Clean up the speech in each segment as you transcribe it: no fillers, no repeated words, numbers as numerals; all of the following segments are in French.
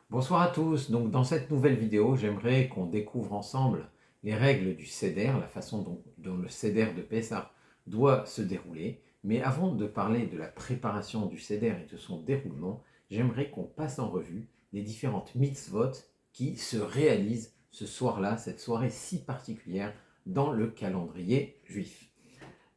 Bonsoir à tous. Donc dans cette nouvelle vidéo, j'aimerais qu'on découvre ensemble les règles du Seder, la façon dont le Seder de Pessah doit se dérouler. Mais avant de parler de la préparation du Seder et de son déroulement, j'aimerais qu'on passe en revue les différentes mitzvot qui se réalisent ce soir-là, cette soirée si particulière dans le calendrier juif.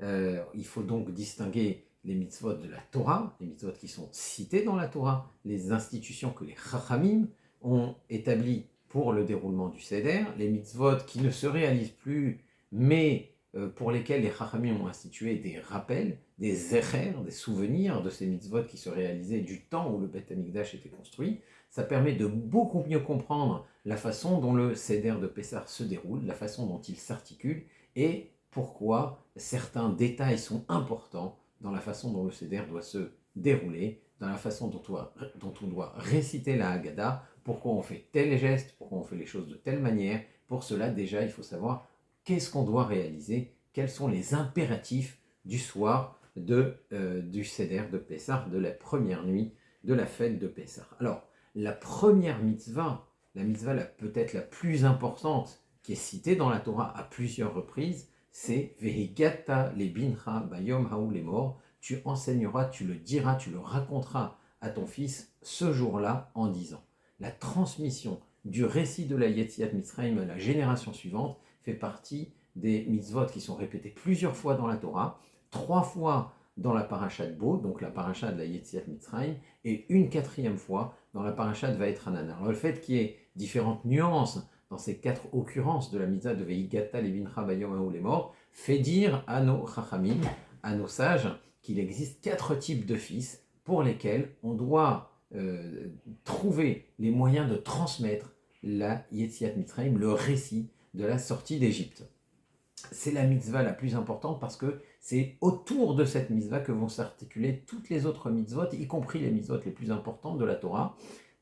Il faut donc distinguer les mitzvot de la Torah, les mitzvot qui sont cités dans la Torah, les institutions que les Chachamim ont établies pour le déroulement du Seder, les mitzvot qui ne se réalisent plus, mais pour lesquels les Chachamim ont institué des rappels, des zecher, des souvenirs de ces mitzvot qui se réalisaient du temps où le Beth Amikdash était construit. Ça permet de beaucoup mieux comprendre la façon dont le Seder de Pessah se déroule, la façon dont il s'articule et pourquoi certains détails sont importants dans la façon dont le Seder doit se dérouler, dans la façon dont on doit réciter la Haggadah, pourquoi on fait tel geste, pourquoi on fait les choses de telle manière. Pour cela, déjà, il faut savoir qu'est-ce qu'on doit réaliser, quels sont les impératifs du soir du Seder de Pessah, de la première nuit de la fête de Pessah. Alors, la première mitzvah, la mitzvah peut-être la plus importante, qui est citée dans la Torah à plusieurs reprises, c'est Vehigata les bincha bayom haou les morts. Tu enseigneras, tu le diras, tu le raconteras à ton fils ce jour-là en disant. La transmission du récit de la Yetziat Mitzrayim à la génération suivante fait partie des mitzvot qui sont répétés plusieurs fois dans la Torah, 3 fois dans la paracha de Bo, donc la paracha de la Yetziat Mitzrayim, et une 4e fois dans la paracha de Vaetranan. Alors le fait qu'il y ait différentes nuances dans ces 4 occurrences de la mitzvah de Veigata Levincha Bayom Haou les morts, fait dire à nos chachamim, à nos sages, qu'il existe 4 types de fils pour lesquels on doit trouver les moyens de transmettre la Yetziat Mitzrayim, le récit de la sortie d'Égypte. C'est la mitzvah la plus importante parce que c'est autour de cette mitzvah que vont s'articuler toutes les autres mitzvot, y compris les mitzvot les plus importantes de la Torah.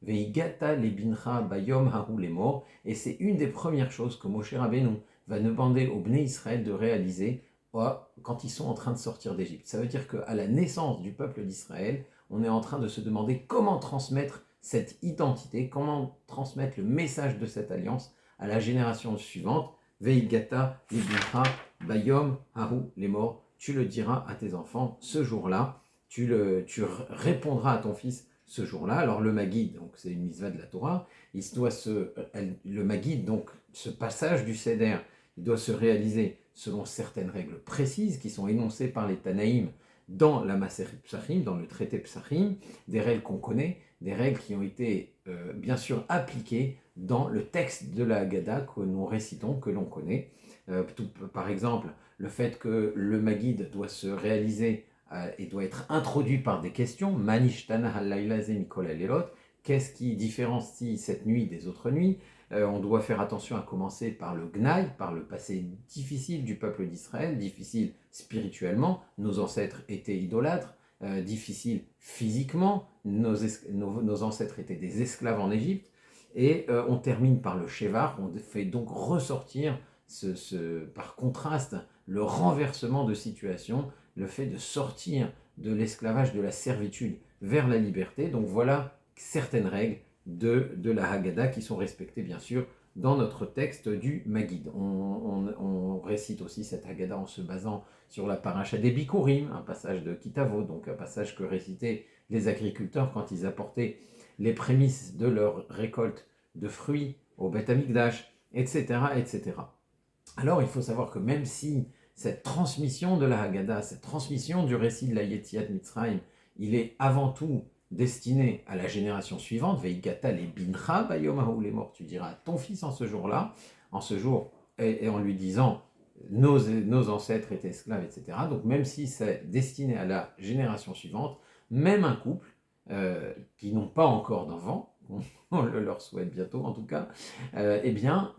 Veigata les bincha bayom hahu les morts, et c'est une des premières choses que Moshe Rabbeinu va demander aux Bnei Israël de réaliser quand ils sont en train de sortir d'Égypte. Ça veut dire qu'à la naissance du peuple d'Israël, on est en train de se demander comment transmettre cette identité, comment transmettre le message de cette alliance à la génération suivante. Veigata libincha bayom hahu les morts. Tu le diras à tes enfants ce jour-là, tu répondras à ton fils ce jour-là. Alors le Maguid, donc c'est une mitzvah de la Torah, le Maguid, donc ce passage du Seder, il doit se réaliser selon certaines règles précises qui sont énoncées par les Tanaïm dans la Maseret Psachim, dans le traité Psachim, des règles qu'on connaît, des règles qui ont été bien sûr appliquées dans le texte de la Haggadah que nous récitons, que l'on connaît. Par exemple, le fait que le Maguid doit se réaliser et doit être introduit par des questions. Manishtana halaylaze mikol halelot. Qu'est-ce qui différencie cette nuit des autres nuits? On doit faire attention à commencer par le Gnaï, par le passé difficile du peuple d'Israël, difficile spirituellement. Nos ancêtres étaient idolâtres, difficile physiquement. Nos ancêtres étaient des esclaves en Égypte. Et on termine par le Shevar. On fait donc ressortir par contraste le renversement de situation, le fait de sortir de l'esclavage, de la servitude vers la liberté. Donc voilà certaines règles de la Haggadah qui sont respectées bien sûr dans notre texte du Maguid. On récite aussi cette Haggadah en se basant sur la paracha des Bikurim, un passage de Kitavo, donc un passage que récitaient les agriculteurs quand ils apportaient les prémices de leur récolte de fruits au Beth Amikdash, etc., etc. Alors il faut savoir que même si cette transmission de la Haggadah, cette transmission du récit de la Yetziat Mitzrayim, il est avant tout destiné à la génération suivante, Veigata les bincha bayom haou les morts, tu diras à ton fils en ce jour-là, en ce jour, et en lui disant nos ancêtres étaient esclaves, etc. Donc même si c'est destiné à la génération suivante, même un couple qui n'ont pas encore d'enfants, on le leur souhaite bientôt en tout cas, eh bien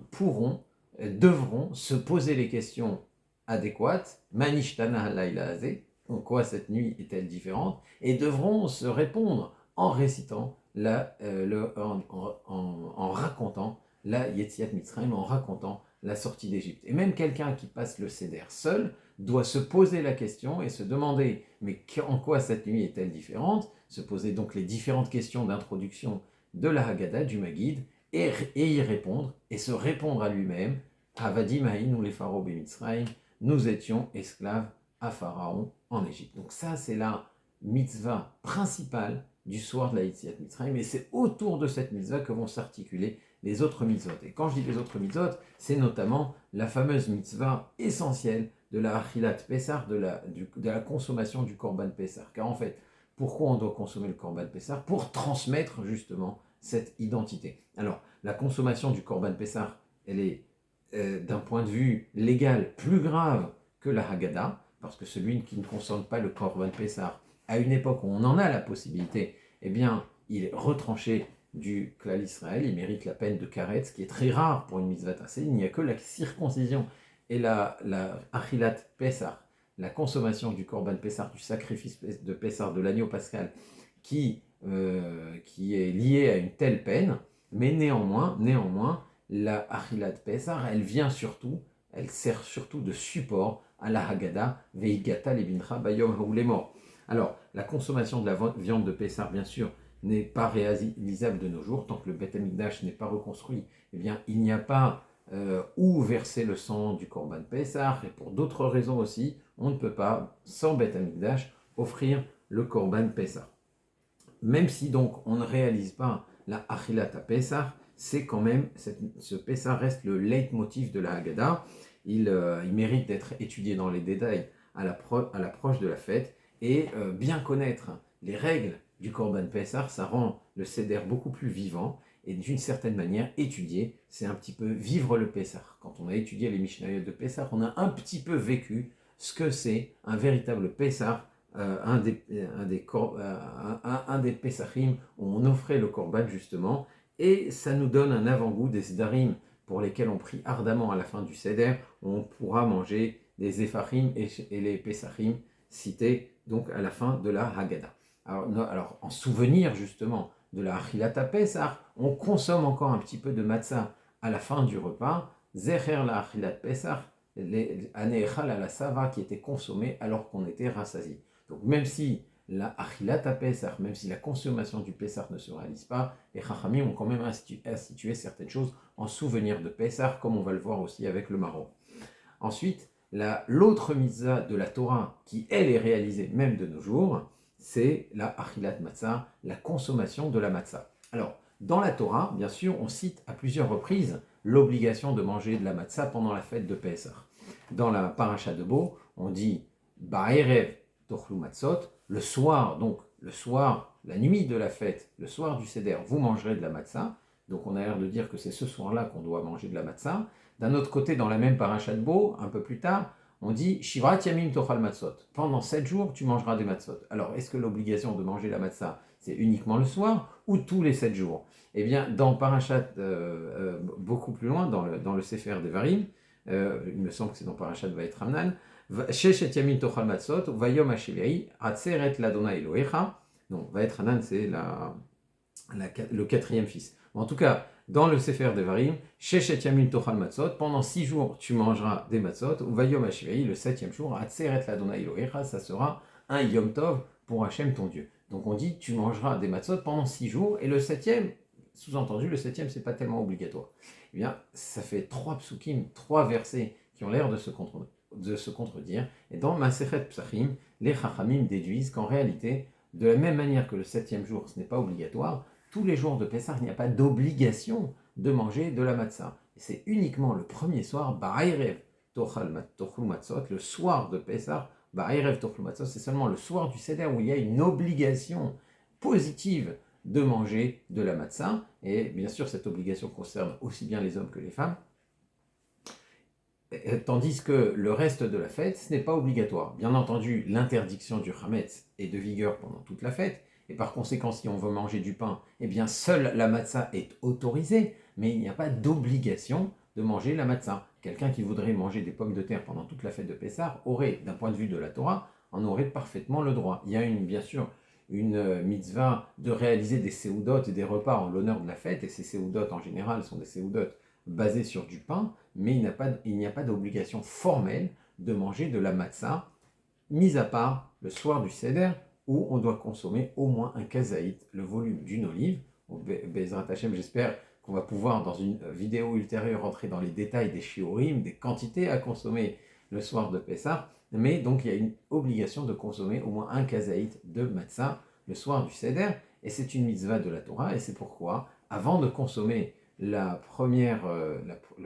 devront se poser les questions adéquates. Manishtana halayla hazeh, en quoi cette nuit est-elle différente? Et devront se répondre en récitant, en racontant la Yetziat Mitzrayim, en racontant la sortie d'Égypte. Et même quelqu'un qui passe le Seder seul doit se poser la question et se demander mais en quoi cette nuit est-elle différente? Se poser donc les différentes questions d'introduction de la Haggadah, du Maguid, et y répondre, et se répondre à lui-même, Avadim Haïn ou les Pharaons Mitzrayim, nous étions esclaves à Pharaon en Égypte. Donc ça, c'est la mitzvah principale du soir de la Yetziat Mitzrayim, et c'est autour de cette mitzvah que vont s'articuler les autres mitzvot. Et quand je dis les autres mitzvot, c'est notamment la fameuse mitzvah essentielle de la Achilat Pessah, de la consommation du Korban Pessah. Car en fait, pourquoi on doit consommer le Korban Pessah? Pour transmettre justement cette identité. Alors, la consommation du Korban Pessah, elle est d'un point de vue légal plus grave que la Haggadah, parce que celui qui ne consomme pas le Korban Pessah, à une époque où on en a la possibilité, eh bien, il est retranché du Klal Israël, il mérite la peine de karet, ce qui est très rare pour une mitzvah tassée. Il n'y a que la circoncision et la achilat Pessah, la consommation du Korban Pessah, du sacrifice de Pessah, de l'agneau pascal, qui est liée à une telle peine, mais néanmoins, la achilat Pessah, elle sert surtout de support à la Haggadah, Veigata lebincha bayom ha'ulemor. Alors, la consommation de la viande de Pessah, bien sûr, n'est pas réalisable de nos jours, tant que le Beth Amikdash n'est pas reconstruit, eh bien, il n'y a pas où verser le sang du Korban Pessah, et pour d'autres raisons aussi, on ne peut pas, sans Beth Amikdash, offrir le Korban Pessah. Même si donc on ne réalise pas la Achilat Pessah, c'est quand même, ce Pessah reste le leitmotiv de la Haggadah. Il mérite d'être étudié dans les détails à l'approche de la fête, et bien connaître les règles du Korban Pessah, ça rend le Seder beaucoup plus vivant, et d'une certaine manière, étudier, c'est un petit peu vivre le Pessah. Quand on a étudié les Mishnayot de Pessah, on a un petit peu vécu ce que c'est un véritable Pessah, un des Pessahim où on offrait le Korban justement, et ça nous donne un avant-goût des Sdarim pour lesquels on prie ardemment à la fin du Seder, où on pourra manger des Ephahim et les Pessahim cités donc à la fin de la Haggadah. Alors, en souvenir justement de la Achilata Pessah, on consomme encore un petit peu de matzah à la fin du repas, Zecher la Achilat Pessah, Aneechal à la Sava qui était consommé alors qu'on était rassasié. Donc même si la Achilata Pessah, même si la consommation du Pessah ne se réalise pas, les Chachamim ont quand même institué certaines choses en souvenir de Pessah, comme on va le voir aussi avec le Maroc. Ensuite, l'autre mitzvah de la Torah, qui elle est réalisée même de nos jours, c'est la achilat matzah, la consommation de la matzah. Alors, dans la Torah, bien sûr, on cite à plusieurs reprises l'obligation de manger de la matzah pendant la fête de Pessah. Dans la paracha de Bo, on dit Ba'erev tochlu matzot, le soir, la nuit de la fête, le soir du Seder, vous mangerez de la matzah. Donc on a l'air de dire que c'est ce soir-là qu'on doit manger de la matzah. D'un autre côté, dans la même paracha de Bo, un peu plus tard, on dit Shivrat Yamim Tochal Matzot. Pendant 7 jours, tu mangeras des matzot. Alors, est-ce que l'obligation de manger la matzah, c'est uniquement le soir ou tous les 7 jours? Eh bien, dans Parashat, beaucoup plus loin, dans le Sefer Devarim, il me semble que c'est dans Parashat Vaetramnan, Sheshet Yamim Tochal Matzot, Vayom Hashevei, Atzeret Ladona Elohecha. Donc, Vaetramnan, c'est le quatrième fils. En tout cas, dans le Sefer Devarim, Sheshet Yamim Tochal Matzot, pendant 6 jours tu mangeras des matzot, ou Vayom Hashvei, le 7e jour, Atzeret l'Adonai Elohecha, ça sera un Yom Tov pour Hachem ton Dieu. Donc on dit tu mangeras des matzot pendant 6 jours, et le 7e, sous-entendu, le 7e c'est pas tellement obligatoire. Eh bien, ça fait 3 psukim, 3 versets qui ont l'air de se contredire, et dans Masechet Psachim, les Chachamim déduisent qu'en réalité, de la même manière que le 7e jour ce n'est pas obligatoire, tous les jours de Pessah, il n'y a pas d'obligation de manger de la matzah. C'est uniquement le premier soir, Ba'erev Tochlu Matzot, le soir de Pessah, Ba'erev Tochlu Matzot, c'est seulement le soir du Seder où il y a une obligation positive de manger de la matzah. Et bien sûr, cette obligation concerne aussi bien les hommes que les femmes. Tandis que le reste de la fête, ce n'est pas obligatoire. Bien entendu, l'interdiction du chametz est de vigueur pendant toute la fête, et par conséquent, si on veut manger du pain, eh bien seule la matzah est autorisée, mais il n'y a pas d'obligation de manger la matzah. Quelqu'un qui voudrait manger des pommes de terre pendant toute la fête de Pessah aurait, d'un point de vue de la Torah, en aurait parfaitement le droit. Il y a bien sûr une mitzvah de réaliser des séoudotes et des repas en l'honneur de la fête, et ces séoudotes en général sont des séoudotes basées sur du pain, mais il n'y a pas d'obligation formelle de manger de la matzah, mis à part le soir du Seder, où on doit consommer au moins un kazaït, le volume d'une olive, Bezrat Hashem, j'espère qu'on va pouvoir, dans une vidéo ultérieure, rentrer dans les détails des shiurim, des quantités à consommer le soir de Pessah. Mais donc, il y a une obligation de consommer au moins un kazaït de matzah le soir du Seder. Et c'est une mitzvah de la Torah. Et c'est pourquoi, avant de consommer le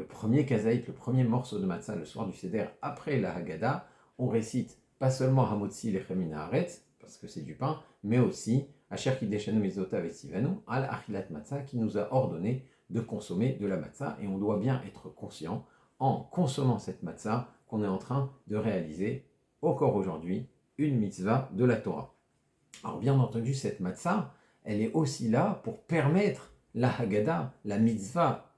premier kazaït, le premier morceau de matzah le soir du Seder, après la Haggadah, on récite pas seulement Hamotzi Lechem Haaretz, parce que c'est du pain, mais aussi Asher Kideshanu Mizota Vesivanu, Al Achilat Matzah, qui nous a ordonné de consommer de la matzah. Et on doit bien être conscient, en consommant cette matzah, qu'on est en train de réaliser encore aujourd'hui une mitzvah de la Torah. Alors bien entendu, cette matzah, elle est aussi là pour permettre la Haggadah, la mitzvah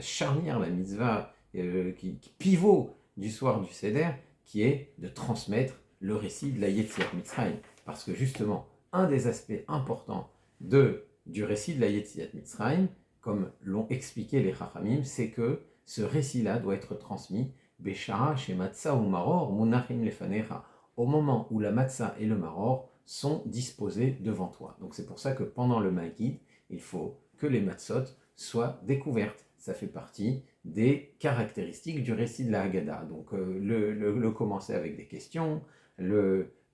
charnière, la mitzvah qui pivot du soir du Seder, qui est de transmettre le récit de la Yetziat Mitzrayim. Parce que justement, un des aspects importants du récit de la Yetziat Mitzrayim, comme l'ont expliqué les Chachamim, c'est que ce récit-là doit être transmis Beshara chez Matzah ou Maror, Munachim Lefanecha, au moment où la Matzah et le Maror sont disposés devant toi. Donc c'est pour ça que pendant le Maggid, il faut que les matzot soient découvertes. Ça fait partie des caractéristiques du récit de la Haggadah. Donc le commencer avec des questions,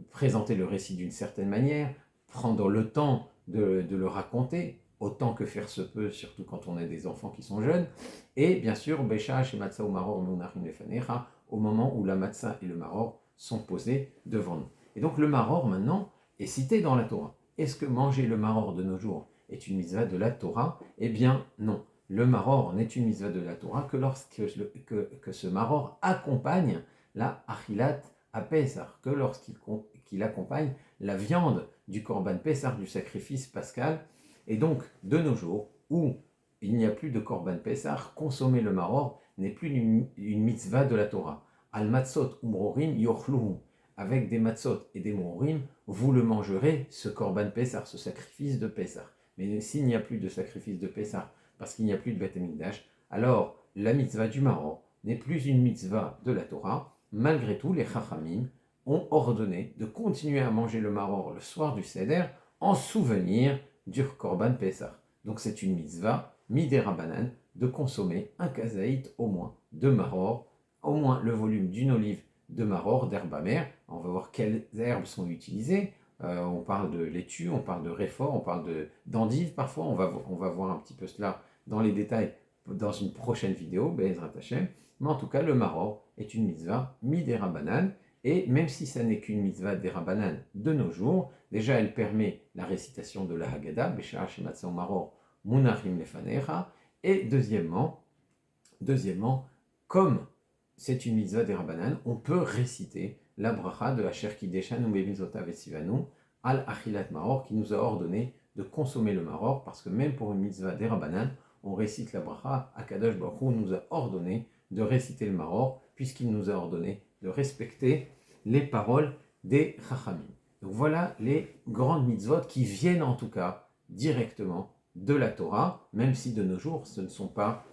présenter le récit d'une certaine manière, prendre le temps de le raconter, autant que faire se peut, surtout quand on a des enfants qui sont jeunes, et bien sûr, Besha, chez Matzah ou Maror, Munachim Lefanecha, au moment où la Matzah et le Maror sont posés devant nous. Et donc le Maror, maintenant, est cité dans la Torah. Est-ce que manger le Maror de nos jours est une mitzvah de la Torah? Eh bien, non. Le Maror n'est une mitzvah de la Torah que lorsque que ce Maror accompagne la Achilat à Pessah, que lorsqu'il accompagne la viande du Korban Pessah, du sacrifice pascal. Et donc, de nos jours, où il n'y a plus de Korban Pessah, consommer le Maror n'est plus une mitzvah de la Torah. Al matzot umrorim yochluhu. Avec des matzot et des mrorim, vous le mangerez, ce Korban Pessah, ce sacrifice de Pessah. Mais s'il n'y a plus de sacrifice de Pessah, parce qu'il n'y a plus de Beth Amikdash, alors la mitzvah du Maror n'est plus une mitzvah de la Torah. Malgré tout, les Chachamim ont ordonné de continuer à manger le Maror le soir du Seder en souvenir du Korban Pessah. Donc c'est une mitzvah, midera banan, de consommer un kazaït au moins de Maror, au moins le volume d'une olive de Maror, d'herbe amère. On va voir quelles herbes sont utilisées. On parle de laitue, on parle de réfort, on parle d'endive parfois. On va voir un petit peu cela dans les détails dans une prochaine vidéo, Be'ezrat Hashem. Mais en tout cas, le Maror est une mitzvah midera banan. Et même si ça n'est qu'une mitzvah d'Erabanan de nos jours, déjà elle permet la récitation de la Haggadah, Beshara Shematzah Maror Munachim Lefanecha. Et deuxièmement, comme c'est une mitzvah d'Erabanan, on peut réciter la bracha de Asher Kideshanu Bemizota Vesivanu al Achilat Maror, qui nous a ordonné de consommer le Maror, parce que même pour une mitzvah d'Erabanan, on récite la bracha. Akadosh Baruch Hu nous a ordonné de réciter le Maror, puisqu'il nous a ordonné de respecter les paroles des Chachamim. Donc voilà les grandes mitzvot qui viennent en tout cas directement de la Torah, même si de nos jours ce ne sont pas,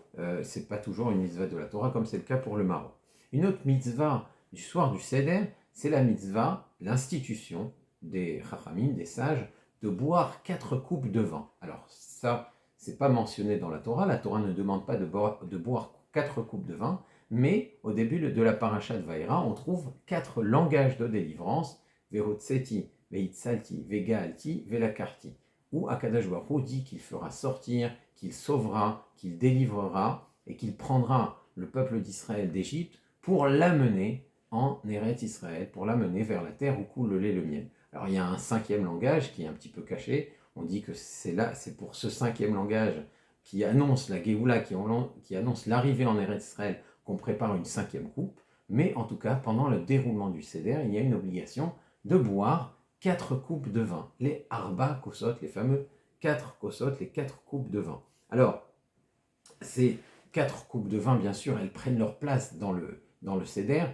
c'est pas toujours une mitzvah de la Torah comme c'est le cas pour le Maror. Une autre mitzvah du soir du Seder, c'est la mitzvah, l'institution des Chachamim, des sages, de boire 4 coupes de vin. Alors ça, c'est pas mentionné dans la Torah ne demande pas de boire 4 coupes de vin, mais au début de la paracha de Vaïra, on trouve 4 langages de délivrance, Vehotseti, Veitzalti, Vegaalti, Velakarti, où Akadosh Baruch Hu dit qu'il fera sortir, qu'il sauvera, qu'il délivrera et qu'il prendra le peuple d'Israël d'Égypte pour l'amener en Eretz Israël, pour l'amener vers la terre où coule le lait et le miel. Alors il y a un 5e langage qui est un petit peu caché, on dit que c'est pour ce 5e langage qui annonce la Géoula, qui annonce l'arrivée en Eretz Israël, qu'on prépare une 5e coupe, mais en tout cas, pendant le déroulement du Seder, il y a une obligation de boire 4 coupes de vin, les Arba Kosot, les fameux 4 Kosot, les 4 coupes de vin. Alors, ces 4 coupes de vin, bien sûr, elles prennent leur place dans le Seder.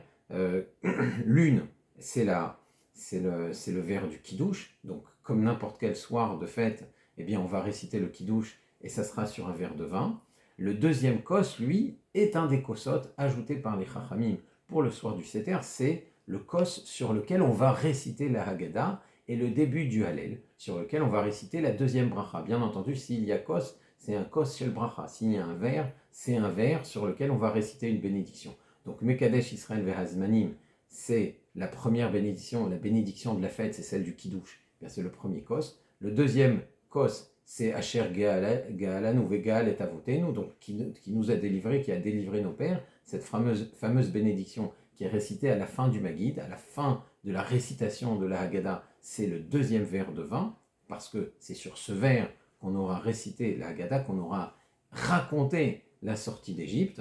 L'une, c'est le verre du Kiddush, donc comme n'importe quel soir de fête, eh bien, on va réciter le Kiddush et ça sera sur un verre de vin. Le deuxième kos, lui, est un des kosot ajoutés par les Chachamim pour le soir du Seder. C'est le kos sur lequel on va réciter la Haggadah et le début du Hallel, sur lequel on va réciter la deuxième bracha. Bien entendu, s'il y a kos, c'est un kos chez le bracha. S'il y a un verre, c'est un verre sur lequel on va réciter une bénédiction. Donc Mekadesh Israël Vehazmanim, c'est la première bénédiction, la bénédiction de la fête, c'est celle du Kiddush. C'est le premier kos. Le deuxième kos, c'est Asher Gaalanu Vegaal et Avotenu, donc qui nous a délivré, qui a délivré nos pères, cette fameuse bénédiction qui est récitée à la fin du Maguid, à la fin de la récitation de la Haggadah, c'est le deuxième verre de vin, parce que c'est sur ce verre qu'on aura récité la Haggadah, qu'on aura raconté la sortie d'Égypte.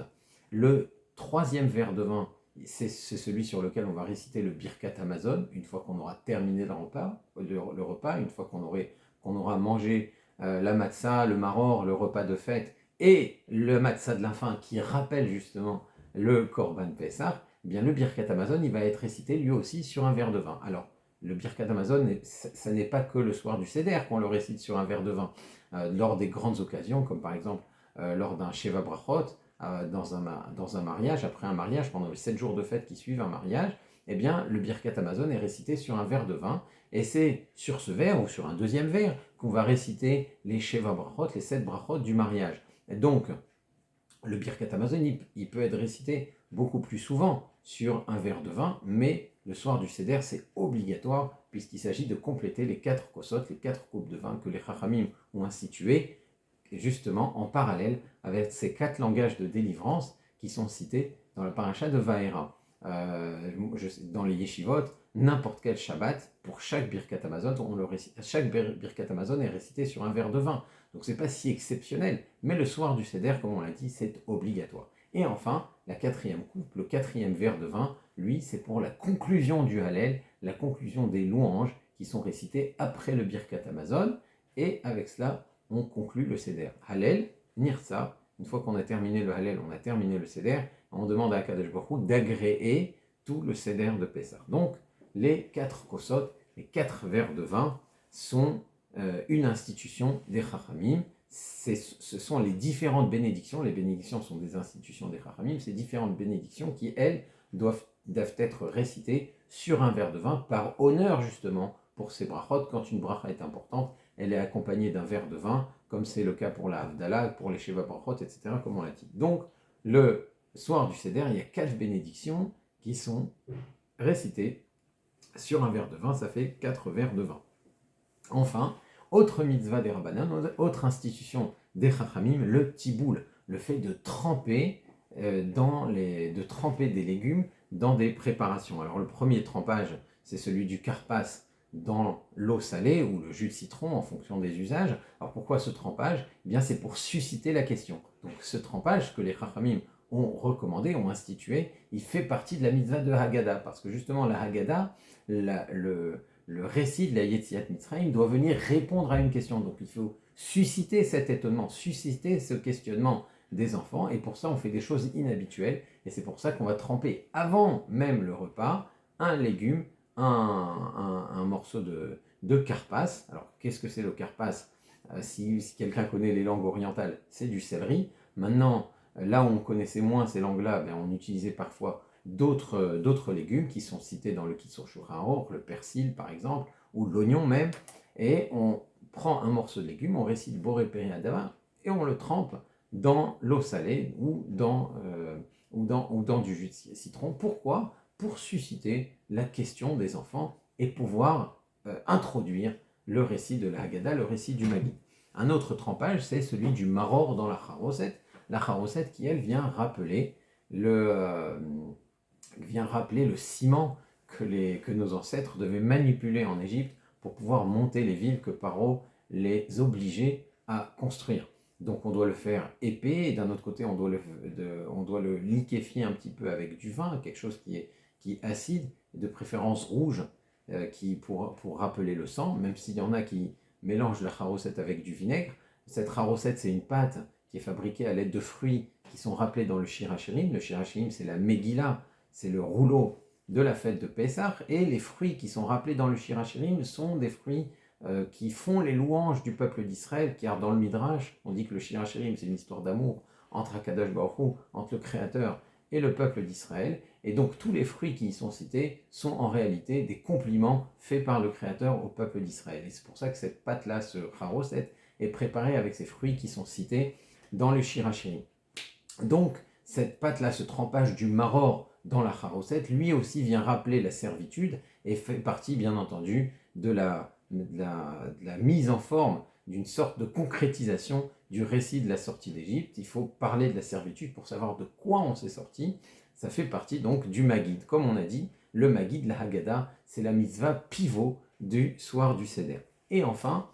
Le troisième verre de vin, c'est celui sur lequel on va réciter le Birkat Hamazon, une fois qu'on aura terminé le repas, une fois qu'on aura mangé la matzah, le maror, le repas de fête, et le matzah de la fin, qui rappelle justement le Korban Pessah, eh bien le Birkat Hamazon, il va être récité lui aussi sur un verre de vin. Alors, le Birkat Hamazon, ça n'est pas que le soir du Seder qu'on le récite sur un verre de vin. Lors des grandes occasions, comme par exemple lors d'un Sheva Brachot, dans un mariage, après un mariage, pendant les 7 jours de fête qui suivent un mariage, eh bien, le Birkat Hamazon est récité sur un verre de vin, et c'est sur ce verre, ou sur un deuxième verre, qu'on va réciter les Sheva Brachot, les 7 brachot du mariage. Et donc, le Birkat Hamazon, il peut être récité beaucoup plus souvent sur un verre de vin, mais le soir du Seder, c'est obligatoire, puisqu'il s'agit de compléter les 4 kosot, les 4 coupes de vin que les Chachamim ont instituées, justement en parallèle avec ces 4 langages de délivrance qui sont cités dans la paracha de Vaera. Dans les yeshivot, n'importe quel Shabbat, pour chaque Birkat Hamazon, chaque Birkat Hamazon est récité sur un verre de vin. Donc c'est pas si exceptionnel, mais le soir du Seder, comme on l'a dit, c'est obligatoire. Et enfin, la quatrième coupe, le quatrième verre de vin, lui, c'est pour la conclusion du Hallel, la conclusion des louanges qui sont récitées après le Birkat Hamazon, et avec cela, on conclut le Seder. Hallel, Nirsa, une fois qu'on a terminé le Hallel, on a terminé le Seder, on demande à Akadosh Baruch Hu d'agréer tout le Seder de Pessah. Donc, les 4 kosot, les 4 verres de vin, sont une institution des Chachamim. Ce sont les différentes bénédictions. Les bénédictions sont des institutions des Chachamim. Ces différentes bénédictions qui, elles, doivent être récitées sur un verre de vin par honneur, justement, pour ces brachot. Quand une bracha est importante, elle est accompagnée d'un verre de vin, comme c'est le cas pour la Havdalah, pour les Sheva brachot, etc., comme on l'a dit. Donc, le soir du Seder, il y a 4 bénédictions qui sont récitées sur un verre de vin. Ça fait 4 verres de vin. Enfin, autre mitzvah des Rabbanan, autre institution des Chachamim, le tiboul, le fait de tremper, des légumes dans des préparations. Alors le premier trempage, c'est celui du karpas dans l'eau salée ou le jus de citron en fonction des usages. Alors pourquoi ce trempage? Eh bien c'est pour susciter la question. Donc ce trempage que les Chachamim ont recommandé, ont institué, il fait partie de la mitzvah de Haggadah, parce que justement la Haggadah, le récit de la Yetziat Mitzrayim doit venir répondre à une question. Donc il faut susciter cet étonnement, susciter ce questionnement des enfants, et pour ça on fait des choses inhabituelles, et c'est pour ça qu'on va tremper avant même le repas un légume, un morceau de karpas. Alors qu'est-ce que c'est le karpas? Si quelqu'un connaît les langues orientales, c'est du céleri. Maintenant, là où on connaissait moins ces langues-là, on utilisait parfois d'autres légumes qui sont cités dans le Kitzur Shulchan Aruch, le persil par exemple, ou l'oignon même, et on prend un morceau de légume, on récite Boré Peri Adama, et on le trempe dans l'eau salée ou dans du jus de citron. Pourquoi? Pour susciter la question des enfants et pouvoir introduire le récit de la Haggadah, le récit du Maggid. Un autre trempage, c'est celui du maror dans la charoset. La charoset qui, elle, vient rappeler le ciment que nos ancêtres devaient manipuler en Égypte pour pouvoir monter les villes que Paro les obligeait à construire. Donc on doit le faire épais, et d'un autre côté on doit le liquéfier un petit peu avec du vin, quelque chose qui est acide, de préférence rouge, pour rappeler le sang, même s'il y en a qui mélangent la charoset avec du vinaigre. Cette charoset, c'est une pâte qui est fabriquée à l'aide de fruits qui sont rappelés dans le Shir HaShirim. Le Shir HaShirim, c'est la Megillah, c'est le rouleau de la fête de Pessah, et les fruits qui sont rappelés dans le Shir HaShirim sont des fruits qui font les louanges du peuple d'Israël, car dans le Midrash, on dit que le Shir HaShirim, c'est une histoire d'amour entre Akadosh Baruch Hu, entre le Créateur et le peuple d'Israël, Et donc tous les fruits qui y sont cités sont en réalité des compliments faits par le Créateur au peuple d'Israël. Et c'est pour ça que cette pâte-là, ce charoset, est préparée avec ces fruits qui sont cités dans le Shirachirim. Donc cette pâte-là, ce trempage du maror dans la charoset, lui aussi vient rappeler la servitude et fait partie bien entendu de la mise en forme d'une sorte de concrétisation du récit de la sortie d'Égypte. Il faut parler de la servitude pour savoir de quoi on s'est sorti. Ça fait partie donc du Maguid. Comme on a dit, le Maguid, la Haggadah, c'est la mitzvah pivot du soir du Seder. Et enfin,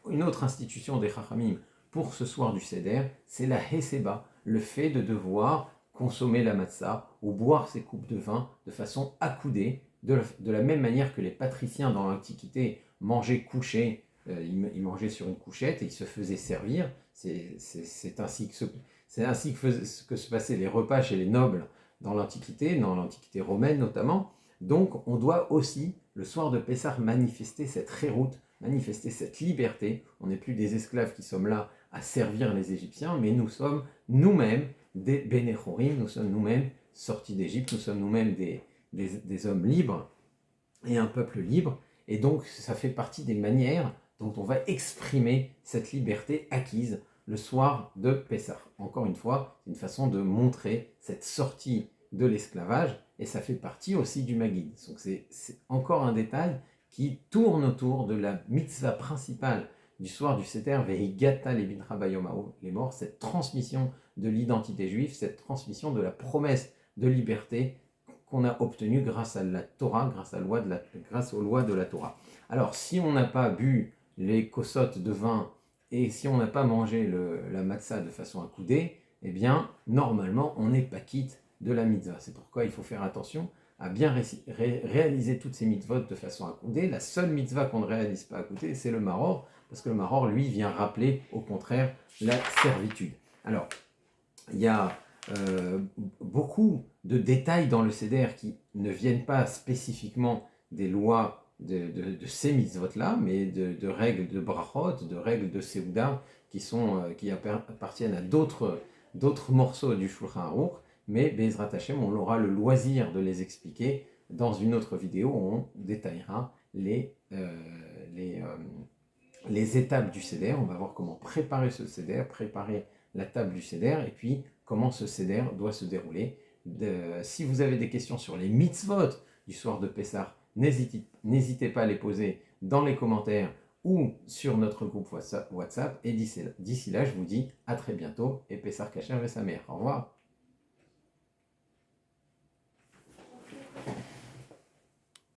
une autre institution des Chachamim pour ce soir du Seder, c'est la Heseba, le fait de devoir consommer la matzah ou boire ses coupes de vin de façon accoudée, de la même manière que les patriciens dans l'Antiquité mangeaient couchés, ils mangeaient sur une couchette et ils se faisaient servir. C'est ainsi que se passaient les repas chez les nobles dans l'Antiquité romaine notamment. Donc on doit aussi, le soir de Pessah, manifester cette chéroute, manifester cette liberté. On n'est plus des esclaves qui sommes là à servir les Égyptiens, mais nous sommes nous-mêmes des Bénéchorim, nous sommes nous-mêmes sortis d'Égypte, nous sommes nous-mêmes des hommes libres et un peuple libre. Et donc ça fait partie des manières dont on va exprimer cette liberté acquise le soir de Pessah. Encore une fois, c'est une façon de montrer cette sortie de l'esclavage, et ça fait partie aussi du Maguid. Donc c'est encore un détail qui tourne autour de la mitzvah principale du soir du Seder, Vehigata lebincha bayom ha'u, les morts, cette transmission de l'identité juive, cette transmission de la promesse de liberté qu'on a obtenue grâce à la Torah, grâce aux lois de la Torah. Alors, si on n'a pas bu les kossotes de vin et si on n'a pas mangé la matzah de façon accoudée, eh bien, normalement, on n'est pas quitte de la mitzvah. C'est pourquoi il faut faire attention à bien réaliser toutes ces mitzvot de façon accoudée. La seule mitzvah qu'on ne réalise pas accoudée, c'est le maror, parce que le maror, lui, vient rappeler, au contraire, la servitude. Alors, il y a beaucoup de détails dans le Seder qui ne viennent pas spécifiquement des lois de ces mitzvot-là, mais de règles de brachot, de règles de Seouda qui appartiennent à d'autres morceaux du Shulchan Aruch, mais Bezrat Hashem, on aura le loisir de les expliquer dans une autre vidéo où on détaillera les étapes du Seder. On va voir comment préparer ce Seder, préparer la table du Seder, et puis comment ce Seder doit se dérouler. Si vous avez des questions sur les mitzvot du soir de Pessah, n'hésitez pas à les poser dans les commentaires ou sur notre groupe WhatsApp. Et d'ici là, je vous dis à très bientôt et Pessah Kasher Vesamer. Au revoir.